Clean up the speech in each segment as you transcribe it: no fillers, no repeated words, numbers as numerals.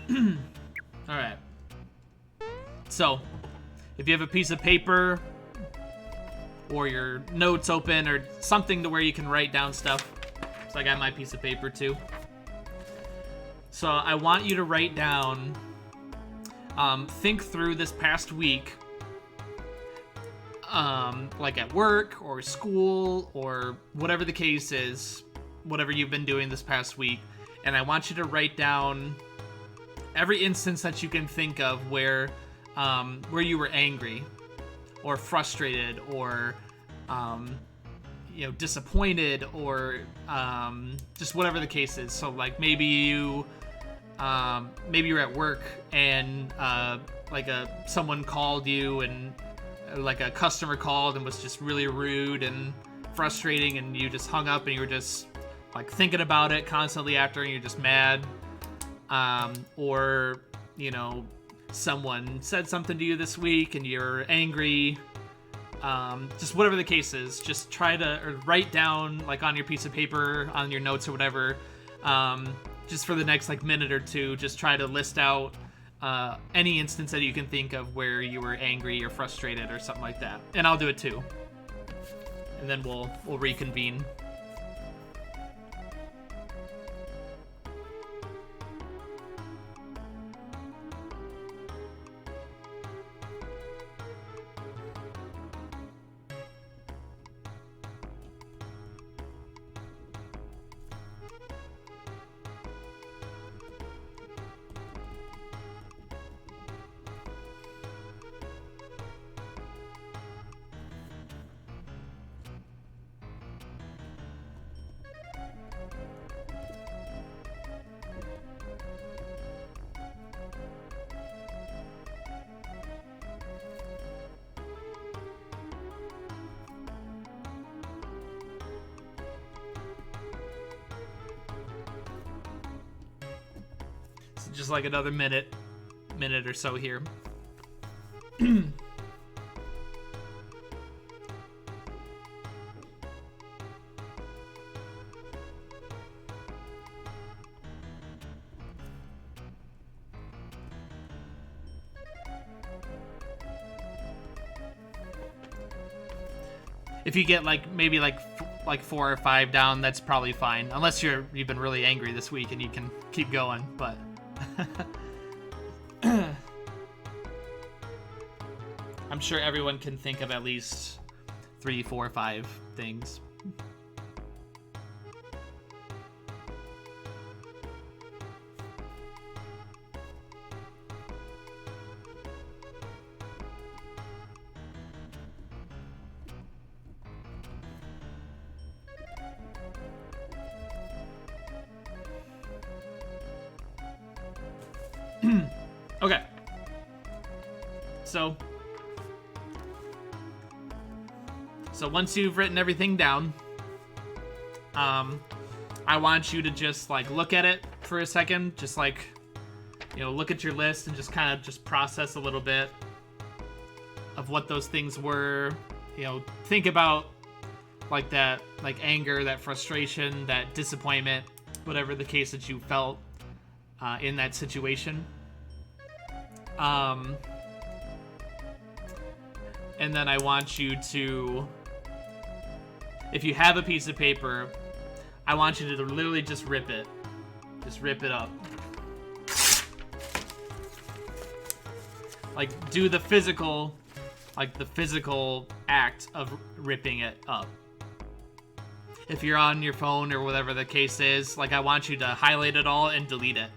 All right. So, if you have a piece of paper or your notes open or something to where you can write down stuff. So I got my piece of paper too. So I want you to write down, think through this past week, like at work or school or whatever the case is, whatever you've been doing this past week. And I want you to write down every instance that you can think of where you were angry or frustrated or disappointed or just whatever the case is. So like maybe you're at work and someone called you and like a customer called and was just really rude and frustrating, and you just hung up and you were just like thinking about it constantly after, and you're just mad. Or someone said something to you this week and you're angry. Just whatever the case is, just try to write down like on your piece of paper, on your notes or whatever, just for the next like minute or two, just try to list out any instance that you can think of where you were angry or frustrated or something like that. And I'll do it too. And then we'll reconvene. Just like another minute or so here. If you get maybe 4 or 5 down, that's probably fine. Unless you've been really angry this week and you can keep going, but I'm sure everyone can think of at least 3, 4, 5 things. Okay. So once you've written everything down, I want you to just look at it for a second, just look at your list and just kind of just process a little bit of what those things were. Think about that anger, that frustration, that disappointment, whatever the case that you felt in that situation. And then I want you to, if you have a piece of paper, I want you to literally just rip it. Just rip it up. Do the physical act of ripping it up. If you're on your phone or whatever the case is, I want you to highlight it all and delete it.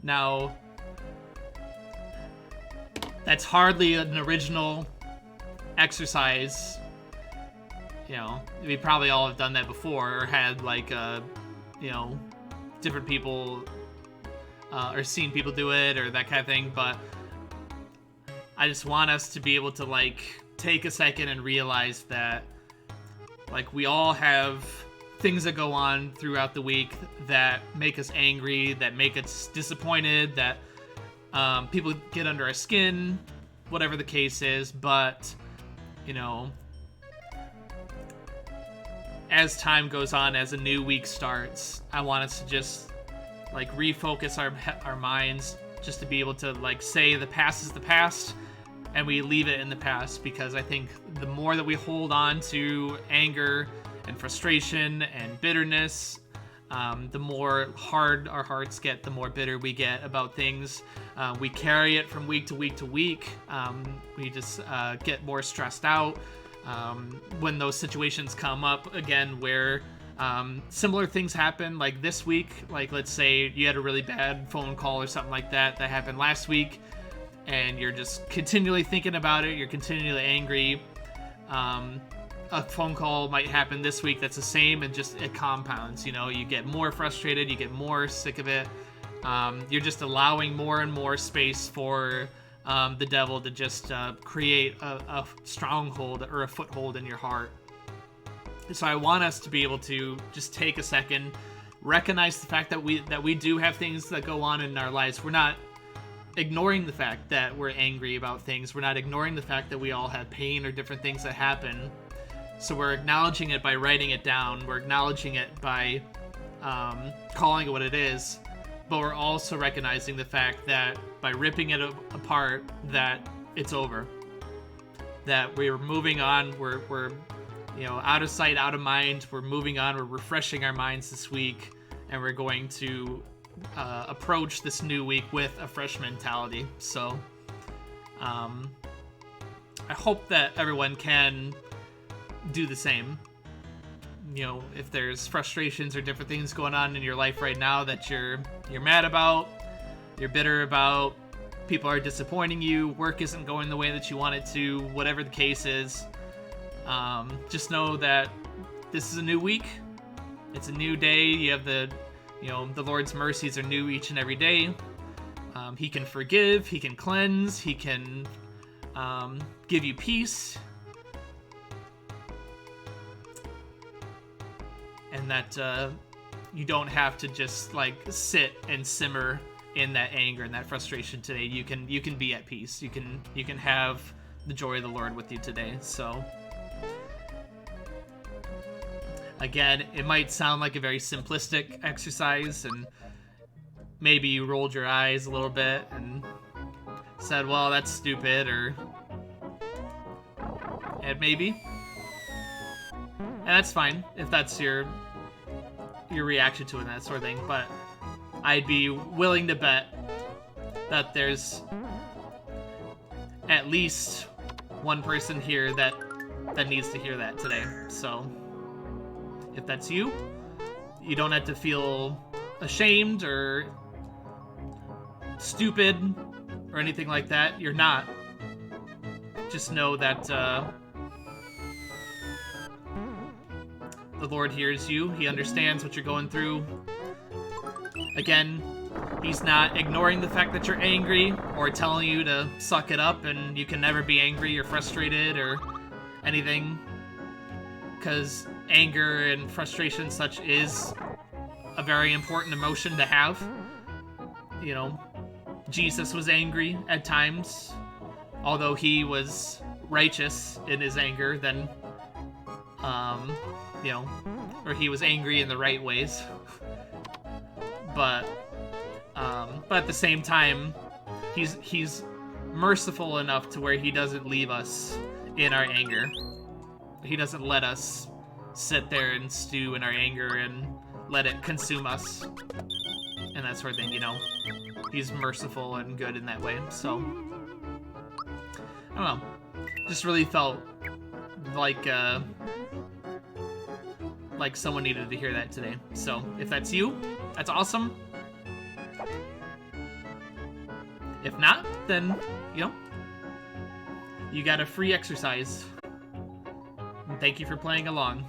Now, that's hardly an original exercise. We probably all have done that before, or had different people or seen people do it or that kind of thing. But I just want us to be able to take a second and realize that we all have things that go on throughout the week that make us angry, that make us disappointed, that people get under our skin, whatever the case is. But as time goes on, as a new week starts, I want us to just like refocus our minds, just to be able to like say the past is the past and we leave it in the past, because I think the more that we hold on to anger and frustration and bitterness, the more hard our hearts get, the more bitter we get about things. We carry it from week to week to week. We just get more stressed out when those situations come up again, where similar things happen. Like this week, like let's say you had a really bad phone call or something like that happened last week, and you're just continually thinking about it, you're continually angry. A phone call might happen this week that's the same, and just it compounds. You know, you get more frustrated, you get more sick of it. You're just allowing more and more space for the devil to just create a stronghold or a foothold in your heart. So I want us to be able to just take a second, recognize the fact that we do have things that go on in our lives. We're not ignoring the fact that we're angry about things. We're not ignoring the fact that we all have pain or different things that happen. So we're acknowledging it by writing it down. We're acknowledging it by calling it what it is. But we're also recognizing the fact that by ripping it apart, that it's over. That we're moving on. We're out of sight, out of mind. We're moving on. We're refreshing our minds this week, and we're going to approach this new week with a fresh mentality. So I hope that everyone can do the same. You know, if there's frustrations or different things going on in your life right now that you're mad about, you're bitter about, people are disappointing you, work isn't going the way that you want it to, whatever the case is, just know that this is a new week. It's a new day. You have the Lord's mercies are new each and every day. He can forgive, he can cleanse, he can give you peace. And that you don't have to just like sit and simmer in that anger and that frustration today. You can be at peace. You can have the joy of the Lord with you today. So again, it might sound like a very simplistic exercise, and maybe you rolled your eyes a little bit and said, well, that's stupid, and maybe. And that's fine if that's your reaction to it and that sort of thing. But I'd be willing to bet that there's at least one person here that needs to hear that today. So if that's you, you don't have to feel ashamed or stupid or anything like that. You're not. Just know that the Lord hears you. He understands what you're going through. Again, he's not ignoring the fact that you're angry or telling you to suck it up and you can never be angry or frustrated or anything, because anger and frustration and such is a very important emotion to have. You know, Jesus was angry at times, although he was righteous in his anger, then or he was angry in the right ways. But at the same time, he's merciful enough to where he doesn't leave us in our anger. He doesn't let us sit there and stew in our anger and let it consume us and that sort of thing, you know. He's merciful and good in that way. So I don't know. Just really felt like someone needed to hear that today. So if that's you, that's awesome. If not, then, you got a free exercise. And thank you for playing along.